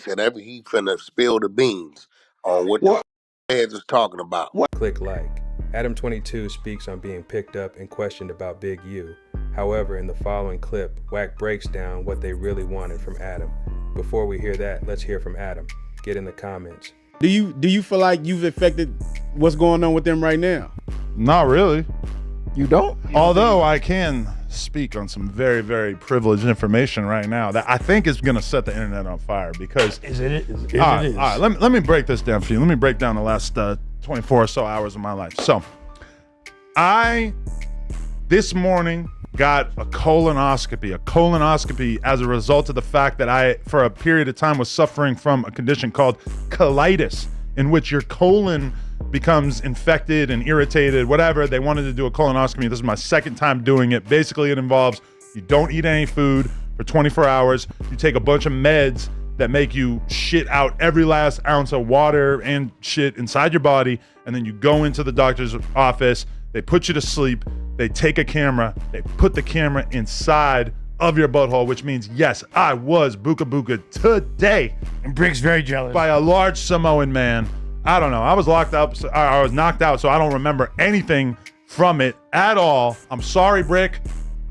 said he finna spill the beans on what the feds is talking about. Click like. Adam22 speaks on being picked up and questioned about Big U. However, in the following clip, Wack breaks down what they really wanted from Adam. Before we hear that, let's hear from Adam. Get in the comments. Do you feel like you've affected what's going on with them right now? Not really. You don't? Although I can speak on some very, very privileged information right now that I think is going to set the internet on fire because... Is it? All right, let me break this down for you. Let me break down the last 24 or so hours of my life. So, I, this morning, got a colonoscopy as a result of the fact that I, for a period of time, was suffering from a condition called colitis, in which your colon becomes infected and irritated, whatever. They wanted to do a colonoscopy. This is my second time doing it. Basically, it involves you don't eat any food for 24 hours. You take a bunch of meds that make you shit out every last ounce of water and shit inside your body. And then you go into the doctor's office. They put you to sleep. They take a camera. They put the camera inside of your butthole, which means, yes, I was booka booka today. And Brick's very jealous. By a large Samoan man. I don't know. I was locked up. I was knocked out, so I don't remember anything from it at all. I'm sorry, Brick.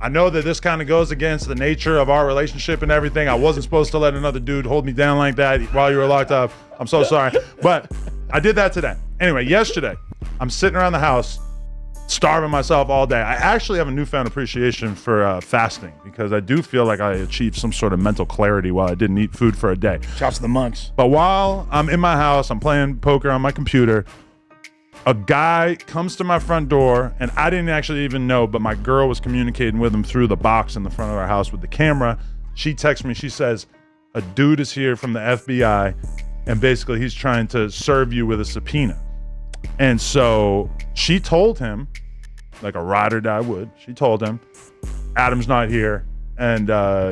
I know that this kind of goes against the nature of our relationship and everything. I wasn't supposed to let another dude hold me down like that while you were locked up. I'm so sorry. But I did that today. Anyway, yesterday, I'm sitting around the house, starving myself all day. I actually have a newfound appreciation for fasting because I do feel like I achieved some sort of mental clarity while I didn't eat food for a day. Shouts to the monks. But while I'm in my house, I'm playing poker on my computer, a guy comes to my front door, and I didn't actually even know, but my girl was communicating with him through the box in the front of our house with the camera. She texts me, she says, a dude is here from the FBI, and basically he's trying to serve you with a subpoena. And so she told him, like a ride or die would, she told him, Adam's not here, and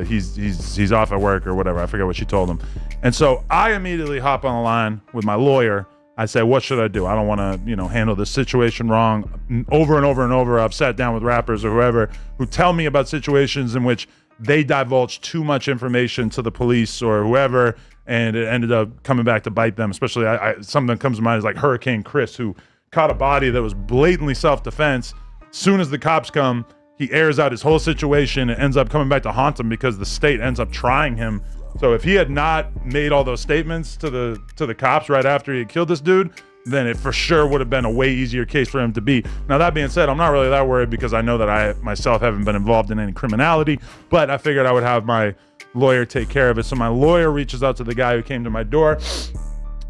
he's off at work or whatever. I forget what she told him. And so I immediately hop on the line with my lawyer. I say, what should I do? I don't want to, handle this situation wrong. Over and over and over, I've sat down with rappers or whoever who tell me about situations in which they divulge too much information to the police or whoever, and it ended up coming back to bite them. Especially, something that comes to mind is like Hurricane Chris, who caught a body that was blatantly self-defense. Soon as the cops come, he airs out his whole situation and ends up coming back to haunt him because the state ends up trying him. So if he had not made all those statements to the cops right after he had killed this dude, then it for sure would have been a way easier case for him to beat. Now, that being said, I'm not really that worried because I know that I myself haven't been involved in any criminality, but I figured I would have my lawyer take care of it. So my lawyer reaches out to the guy who came to my door.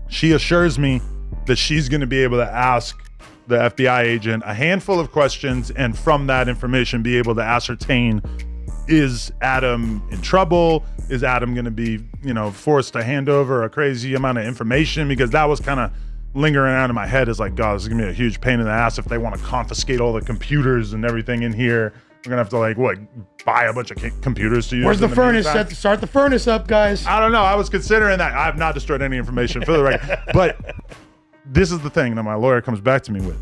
She assures me that she's going to be able to ask the FBI agent a handful of questions, and from that information be able to ascertain, is Adam in trouble? Is Adam going to be, forced to hand over a crazy amount of information? Because that was kind of lingering around in my head as like, God, this is going to be a huge pain in the ass if they want to confiscate all the computers and everything in here. We're going to have to buy a bunch of computers to use. Where's the furnace? Start the furnace up, guys. I don't know. I was considering that. I have not destroyed any information for the record. But this is the thing that my lawyer comes back to me with.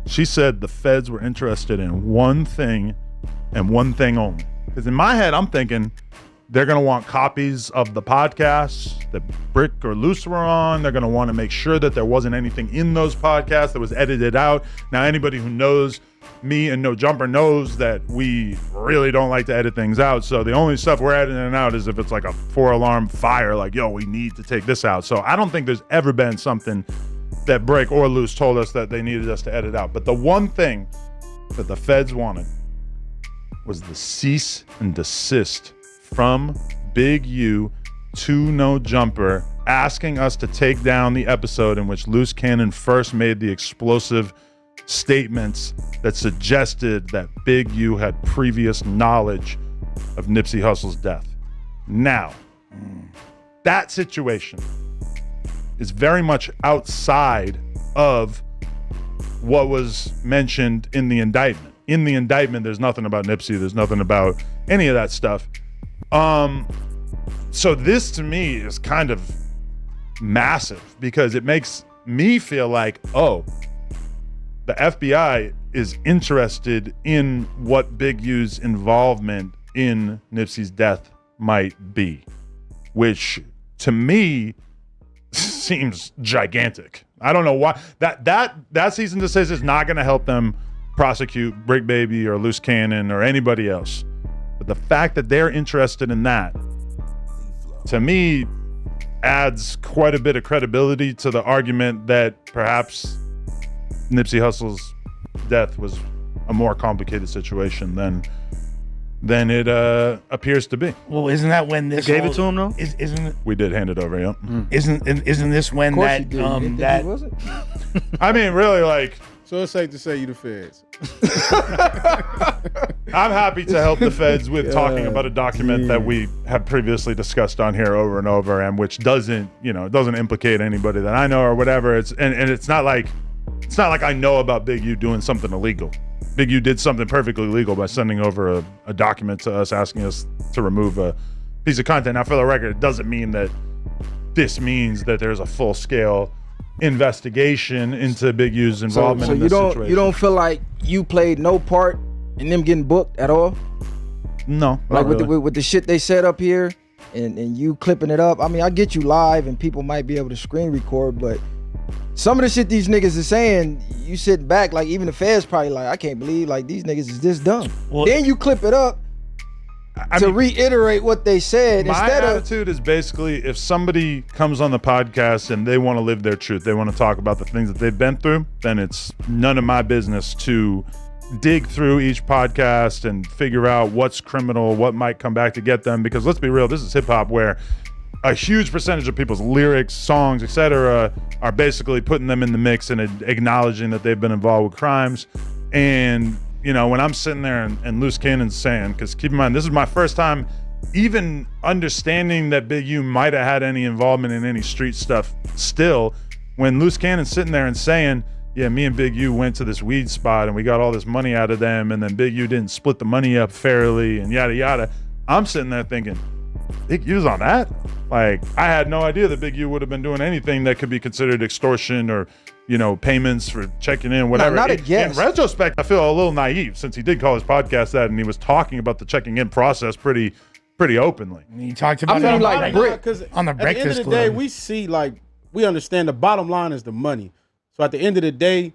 She said the feds were interested in one thing and one thing only. Because in my head, I'm thinking they're going to want copies of the podcasts that Brick or Luce were on. They're going to want to make sure that there wasn't anything in those podcasts that was edited out. Now, anybody who knows me and No Jumper knows that we really don't like to edit things out. So the only stuff we're editing out is if it's like a 4-alarm fire, like, yo, we need to take this out. So I don't think there's ever been something that Brick or Luce told us that they needed us to edit out. But the one thing that the feds wanted was the cease and desist from Big U to No Jumper, asking us to take down the episode in which Loose Cannon first made the explosive statements that suggested that Big U had previous knowledge of Nipsey Hussle's death. Now, that situation is very much outside of what was mentioned in the indictment. In the indictment, there's nothing about Nipsey. There's nothing about any of that stuff. So this to me is kind of massive because it makes me feel like, oh, the FBI is interested in what Big U's involvement in Nipsey's death might be, which to me seems gigantic. I don't know why that cease and desist is not going to help them prosecute Brick Baby or Loose Cannon or anybody else. But the fact that they're interested in that, to me, adds quite a bit of credibility to the argument that perhaps Nipsey Hussle's death was a more complicated situation than it appears to be. Well, isn't that when this gave it to him though? Isn't it? We did hand it over, yeah. Isn't this when that that wasn't. I mean, really, like, So it's safe to say you the feds. I'm happy to help the feds with talking about a document that we have previously discussed on here over and over, and which doesn't implicate anybody that I know or whatever. It's not like I know about Big U doing something illegal. Big U did something perfectly legal by sending over a document to us asking us to remove a piece of content. Now, for the record, it doesn't mean that this means that there's a full-scale investigation into Big U's involvement in this situation. You don't feel like you played no part in them getting booked at all? No, like not really. with the shit they set up here and you clipping it up. I mean, I get you live and people might be able to screen record, but some of the shit these niggas is saying, you sit back, like even the feds probably like, I can't believe like these niggas is this dumb. Well, then you clip it up to reiterate what they said. My attitude is basically, if somebody comes on the podcast and they want to live their truth, they want to talk about the things that they've been through, then it's none of my business to dig through each podcast and figure out what's criminal, what might come back to get them. Because let's be real, this is hip hop where a huge percentage of people's lyrics, songs, etc., are basically putting them in the mix and acknowledging that they've been involved with crimes. And you know, when I'm sitting there and Loose Cannon's saying, because keep in mind, this is my first time even understanding that Big U might have had any involvement in any street stuff still, when Loose Cannon's sitting there and saying, yeah, me and Big U went to this weed spot and we got all this money out of them, and then Big U didn't split the money up fairly and yada yada. I'm sitting there thinking, Big U's on that? Like, I had no idea that Big U would have been doing anything that could be considered extortion or, you know, payments for checking in, whatever. Not a guess. In retrospect, I feel a little naive since he did call his podcast that, and he was talking about the checking in process pretty openly. He talked about I mean, it like on the at Breakfast the end of the Club. day, we see, like, we understand the bottom line is the money. So at the end of the day,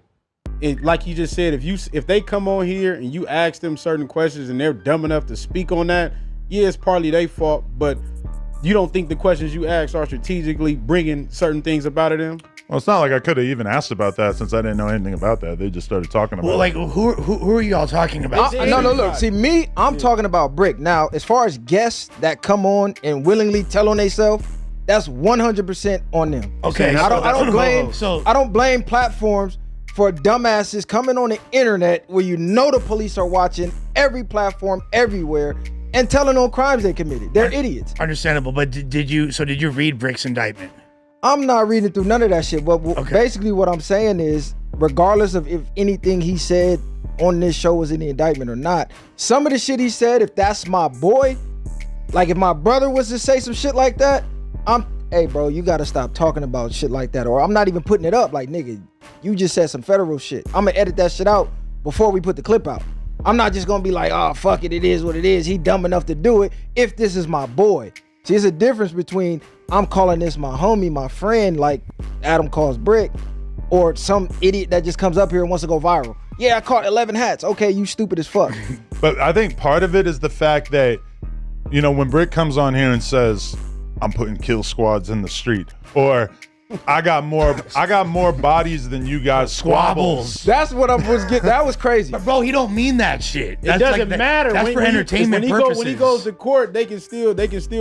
like you just said, if they come on here and you ask them certain questions and they're dumb enough to speak on that, yeah, it's partly their fault, but you don't think the questions you ask are strategically bringing certain things about them? Well, it's not like I could have even asked about that since I didn't know anything about that. They just started talking about Well, like, it. who are y'all talking about? No, look. See, me, I'm talking about Brick. Now, as far as guests that come on and willingly tell on themselves, that's 100% on them. Okay, I don't blame platforms for dumbasses coming on the internet where you know the police are watching every platform everywhere and telling on crimes they committed. They're idiots. Understandable, but did you read Brick's indictment? I'm not reading through none of that shit, but basically what I'm saying is, regardless of if anything he said on this show was in the indictment or not, some of the shit he said, if that's my boy, like if my brother was to say some shit like that, hey bro, you gotta stop talking about shit like that, or I'm not even putting it up. Like, nigga, you just said some federal shit. I'm gonna edit that shit out before we put the clip out. I'm not just gonna be like, oh, fuck it, it is what it is. He dumb enough to do it if this is my boy. See, there's a difference between I'm calling this my homie, my friend, like Adam calls Brick, or some idiot that just comes up here and wants to go viral. Yeah, I caught 11 hats. Okay, you stupid as fuck. But I think part of it is the fact that, you know, when Brick comes on here and says, I'm putting kill squads in the street, or I got more bodies than you got squabbles. That's what I was getting. That was crazy. But bro, he don't mean that shit. It doesn't matter. That's for entertainment purposes. When he goes to court, they can still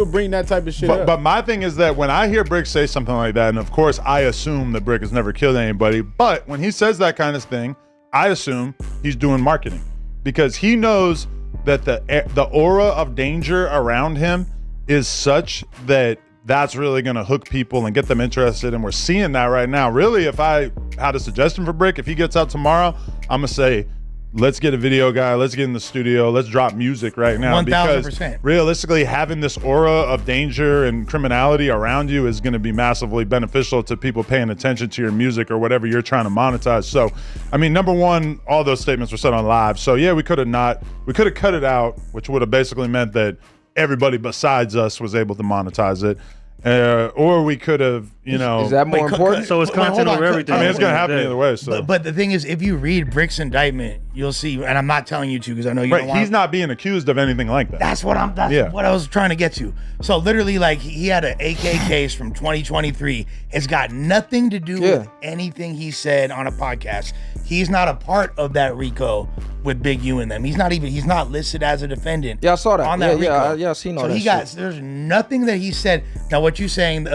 bring that type of shit up. But my thing is that when I hear Brick say something like that, and of course I assume that Brick has never killed anybody, but when he says that kind of thing, I assume he's doing marketing, because he knows that the aura of danger around him is such that that's really going to hook people and get them interested. And we're seeing that right now. Really, if I had a suggestion for Brick, if he gets out tomorrow, I'm going to say, let's get a video guy. Let's get in the studio. Let's drop music right now. 1000%. Because realistically, having this aura of danger and criminality around you is going to be massively beneficial to people paying attention to your music or whatever you're trying to monetize. So, I mean, number one, all those statements were said on live. So yeah, we could have cut it out, which would have basically meant that everybody besides us was able to monetize it. Or we could have, you know. Is that more important? So it's content over everything. I mean, it's going to happen either way. So. But the thing is, if you read Brick's indictment, you'll see, and I'm not telling you to because I know you don't want. He's not being accused of anything like that. That's what what I was trying to get to. So literally, like, he had an AK case from 2023. It's got nothing to do with anything he said on a podcast. He's not a part of that RICO with Big U and them. He's not listed as a defendant. Yeah, I saw that. On that RICO. Yeah, I seen all that. So there's nothing that he said. Now, what you saying,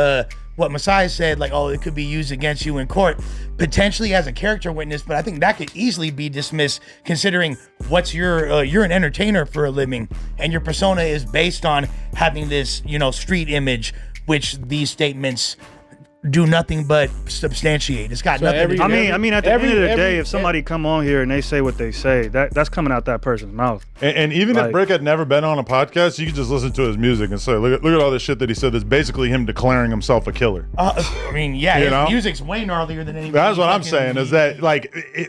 what Messiah said, like, oh, it could be used against you in court, potentially as a character witness, but I think that could easily be dismissed considering you're an entertainer for a living, and your persona is based on having this, street image, which these statements do nothing but substantiate. It's got nothing to do. I mean, at the end of the day, if somebody come on here and they say what they say, that's coming out that person's mouth. And even if Brick had never been on a podcast, you could just listen to his music and say, look at all this shit that he said. That's basically him declaring himself a killer. His music's way gnarlier than anything. That's what I'm saying. Is that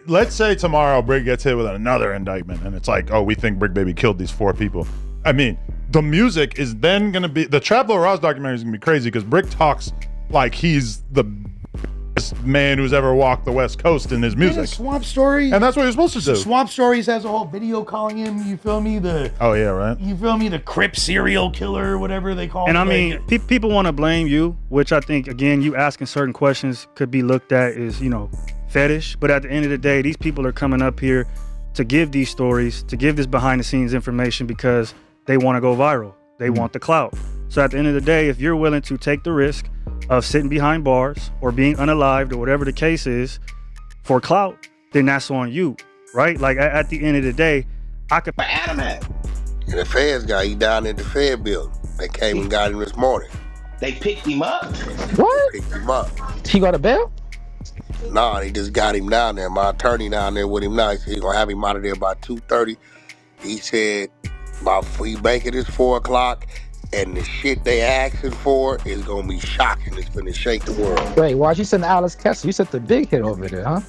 let's say tomorrow Brick gets hit with another indictment, and it's like, oh, we think Brick Baby killed these 4 people. I mean, the music is then gonna be the Traplo Ross documentary is gonna be crazy because Brick talks like he's the best man who's ever walked the West Coast in his music. Swamp Story. And that's what you're supposed to do. Swamp Stories has a whole video calling him, you feel me? Oh, yeah, right. You feel me? The Crip serial killer, whatever they call him. And I mean, people want to blame you, which I think, again, you asking certain questions could be looked at as, fetish. But at the end of the day, these people are coming up here to give these stories, to give this behind the scenes information because they want to go viral. They want the clout. So at the end of the day, if you're willing to take the risk of sitting behind bars or being unalived or whatever the case is for clout, then that's on you, right? Like at the end of the day, I could. Adam at? And the feds he down in the Fed building. They came and got him this morning. They picked him up. What? Picked him up. He got a bail? Nah, they just got him down there. My attorney down there with him now. He said he's gonna have him out of there by 2:30. He said he banking is 4:00. And the shit they asking for is gonna be shocking. It's gonna shake the world. Wait, why'd you send Alex Kessler? You sent the big hit over there, huh?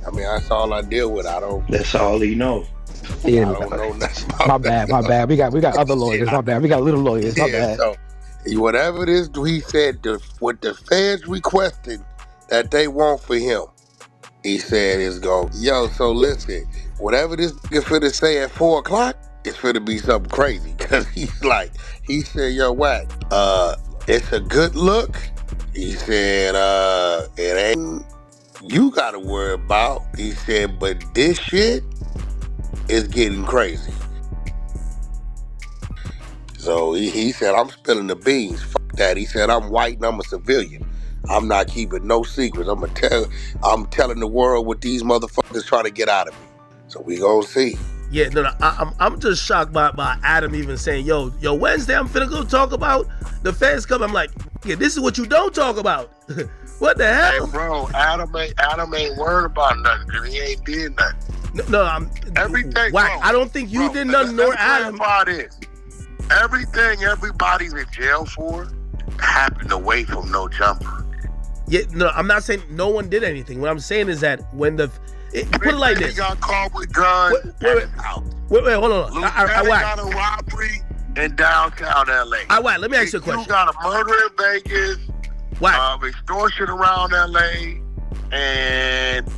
I mean, that's all I deal with. That's all he knows. Yeah, I don't know nothing about my bad. We got other lawyers. My bad. We got little lawyers. My bad. So whatever it is, he said what the feds requested that they want for him, he said is so listen, whatever this is finna say at 4:00, it's finna be something crazy. Cause he said, yo, Wack, it's a good look. He said, it ain't you gotta worry about. He said, but this shit is getting crazy. So he said, I'm spilling the beans. Fuck that. He said, I'm white and I'm a civilian. I'm not keeping no secrets. I'm telling the world what these motherfuckers trying to get out of me. So we gonna see. Yeah, no, I'm just shocked by Adam even saying, yo, Wednesday I'm finna go talk about the feds come. I'm like, yeah, this is what you don't talk about. What the hell? Hey, bro, Adam ain't worried about nothing because he ain't did nothing. No, I'm everything. Wack, I don't think you did nothing, nor Adam. Everything everybody's in jail for happened away from no jumper. Yeah, no, I'm not saying no one did anything. What I'm saying is that when put it like this. He got caught with guns. Wait, hold on. I got a robbery in downtown LA. Wack, let me ask you a question. You got a murder in Vegas, extortion around LA, and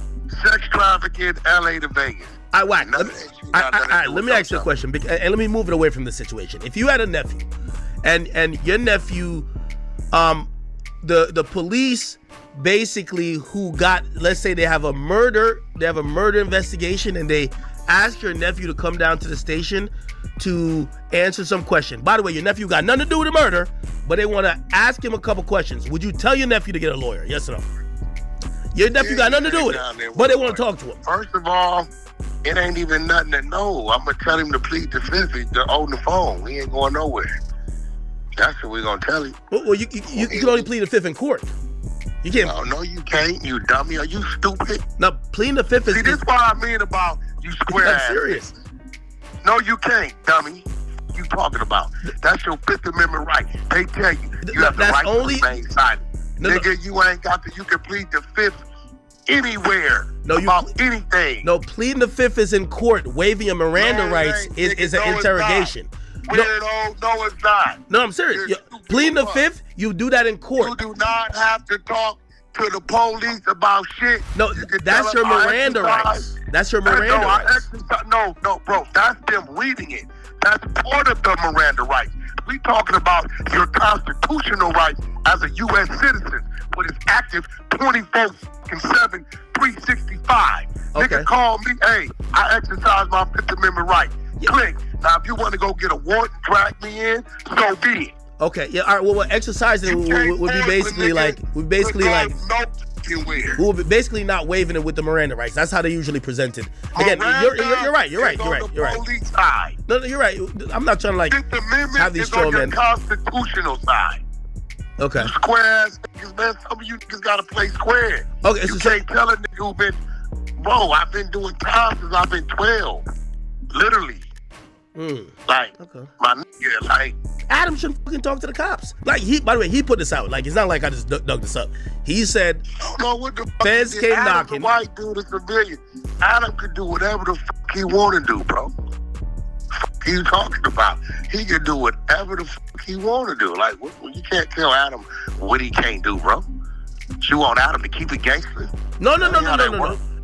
sex trafficking LA to Vegas. Wack, let me ask you a question, and let me move it away from the situation. If you had a nephew, and your nephew, the police basically who got, let's say they have a murder investigation, and they ask your nephew to come down to the station to answer some question. By the way, your nephew got nothing to do with the murder, but they want to ask him a couple questions. Would you tell your nephew to get a lawyer? Yes or no? Your nephew got nothing to do with it, but they want to talk to him. First of all, it ain't even nothing to know. I'm going to tell him to plead the fifth. They're on the phone. We ain't going nowhere. That's what we're going to tell him. Well, you can only plead the fifth in court. You can't. No, you can't, you dummy. Are you stupid? No, pleading the fifth is... See, this is what I mean about you square ass. I'm serious. No, you can't, dummy. You talking about? That's your Fifth Amendment right. They tell you have the right to remain silent. Nigga, you ain't got you can plead the fifth anywhere about anything. No, pleading the fifth is in court. Waiving your Miranda rights is an interrogation. Weirdo, no, it's not. No, I'm serious. Pleading the fifth, you do that in court. You do not have to talk to the police about shit. No, that's your Miranda rights. That's your Miranda rights. No, bro, that's them reading it. That's part of the Miranda rights. We talking about your constitutional rights as a U.S. citizen, but it's active 24/7, 365. Okay. Nigga call me, hey, I exercise my Fifth Amendment right. Yeah. Click. Now, if you want to go get a warrant and drag me in, so be it. Okay, yeah, all right. Well, exercising would be basically like, we'll be basically not waiving it with the Miranda rights. That's how they usually present it. Again, you're right. You're right. Police side. No, you're right. I'm not trying to like Fifth Amendment have these is on your strawmen. constitutional side. Okay. You square ass niggas, man. Some of you niggas gotta play square. Okay. You can't tell a nigga who been, bro, I've been doing time since I've been 12. Literally. Like, my nigga, like. Adam should fucking talk to the cops. Like, by the way, he put this out. Like, it's not like I just dug this up. He said, I don't know what the fuck feds came knocking. Adam's a white dude, a civilian. Adam could do whatever the fuck he want to do, bro. Fuck you talking about? He can do whatever the fuck he want to do. Like, you can't tell Adam what he can't do, bro. You want Adam to keep it gangster? No.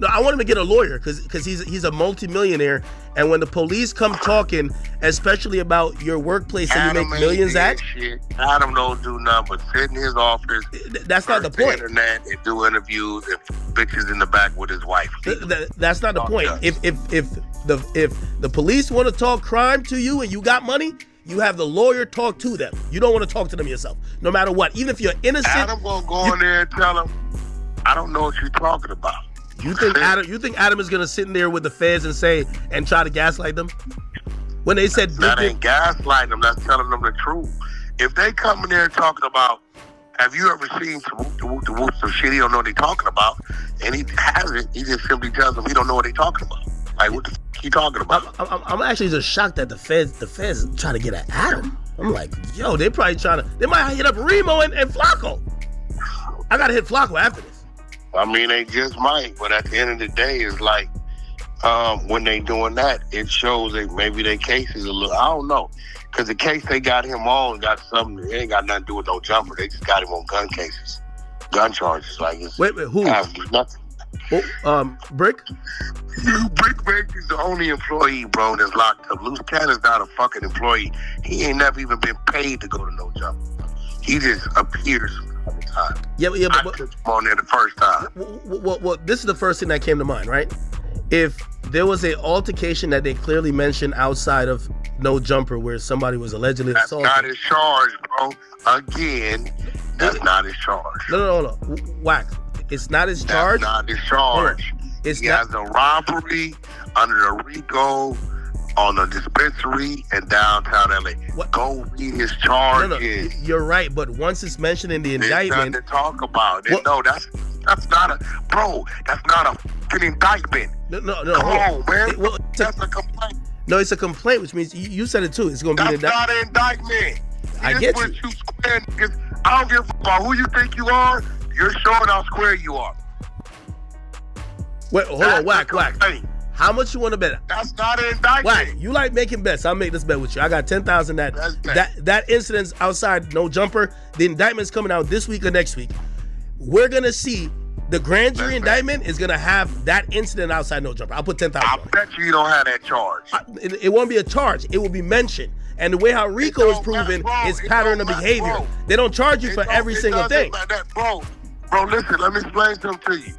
No, I want him to get a lawyer because he's a multimillionaire, and when the police come talking, especially about your workplace that you make millions at, shit. Adam don't do nothing but sit in his office. That's not the point. Internet and do interviews and bitches in the back with his wife. That's not the point. If the police want to talk crime to you and you got money, you have the lawyer talk to them. You don't want to talk to them yourself, no matter what. Even if you're innocent, Adam gonna go in there and tell him, I don't know what you're talking about. You think Adam is gonna sit in there with the feds and try to gaslight them? When they said that ain't gaslighting them, that's telling them the truth. If they come in there talking about, have you ever seen some shit he don't know what they talking about, and he hasn't, he just simply tells them he don't know what they talking about. Like, what the fuck he talking about? I'm actually just shocked that the feds trying to get at Adam. I'm like, yo, they probably they might hit up Remo and Flacco. I gotta hit Flacco after this. I mean, they just might, but at the end of the day, it's like, when they doing that, it shows that maybe their case is a little, I don't know. Because the case they got him on got something, it ain't got nothing to do with no jumper. They just got him on gun cases. Gun charges. Like, it's wait, who? Nothing. Brick? Brick is the only employee, bro, that's locked up. Loose Cannon's not a fucking employee. He ain't never even been paid to go to no jumper. He just appears all the time. Yeah, I took him on there the first time. Well, this is the first thing that came to mind, right? If there was an altercation that they clearly mentioned outside of no jumper where somebody was allegedly assaulted. That's not his charge, bro. Again, that's not his charge. No. Wack. It's not his charge. That's not his charge. He has a robbery under the RICO on a dispensary in downtown LA. What? Go read his charges. No, you're right, but once it's mentioned in the indictment, to talk about. No, that's not a That's not a fucking indictment. No. Come on, man. That's a complaint. No, it's a complaint, which means you said it too. It's going to be an indictment. That's not an indictment. I get you. I don't give a fuck about who you think you are. You're showing how square you are. Wait, hold on, Wack. How much you want to bet? That's not an indictment. Wack, you like making bets. I'll make this bet with you. I got 10,000 that incident's outside no jumper. The indictment's coming out this week or next week. We're going to see the grand jury indictment is going to have that incident outside no jumper. I'll put 10,000. I bet you don't have that charge. It won't be a charge. It will be mentioned. And the way how RICO is proven is pattern of behavior. They don't charge you for every single thing. Bro, listen, let me explain something to you.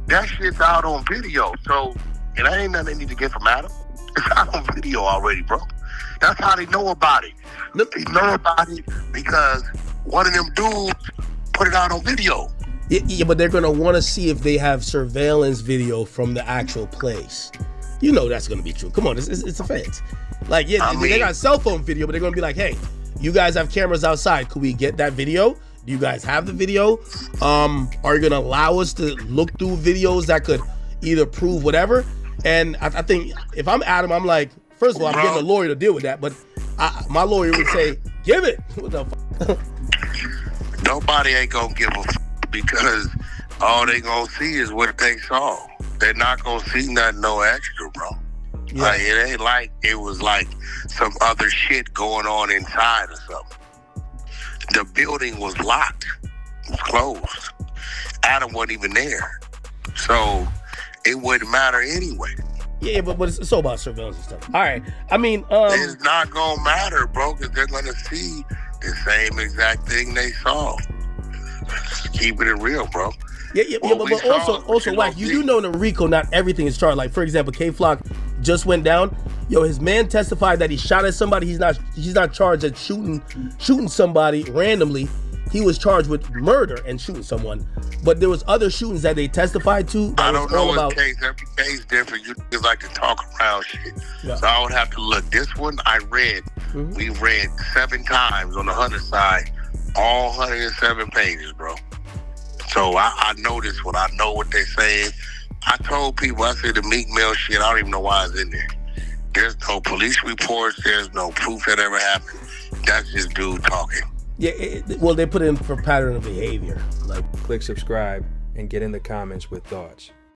That shit's out on video, so it ain't nothing they need to get from Adam. It's out on video already, bro. That's how they know about it. They know about it because one of them dudes put it out on video. Yeah, but they're going to want to see if they have surveillance video from the actual place. You know that's going to be true. Come on, it's the feds. Like, yeah, they got cell phone video, but they're going to be like, hey, you guys have cameras outside. Could we get that video? Do you guys have the video? Are you going to allow us to look through videos that could either prove whatever? And I think if I'm Adam, I'm like, first of all, I'm getting a lawyer to deal with that. But my lawyer would say, give it. What the fuck? Nobody ain't going to give a fuck because all they going to see is what they saw. They're not going to see nothing no extra, bro. Yeah. Like, it ain't like it was like some other shit going on inside or something. The building was locked. It was closed. Adam wasn't even there. So it wouldn't matter anyway. Yeah, but it's all about surveillance and stuff. All right. I mean, it's not gonna matter, bro, because they're gonna see the same exact thing they saw. Just keeping it real, bro. Yeah, but also, Wack, you do know in a RICO, not everything is charged. Like, for example, K-Flock just went down. Yo, his man testified that he shot at somebody. He's not charged at shooting somebody randomly. He was charged with murder and shooting someone. But there was other shootings that they testified to. I don't know his case. Every case different. You just like to talk around shit. Yeah. So I would have to look. This one I read. Mm-hmm. We read 7 times on the Hunter side. All 107 pages, bro. So I know this one. I know what they're saying. I told people, I said the Meek Mill shit, I don't even know why it's in there. There's no police reports. There's no proof that ever happened. That's just dude talking. Yeah, well, they put in for pattern of behavior. Click subscribe and get in the comments with thoughts.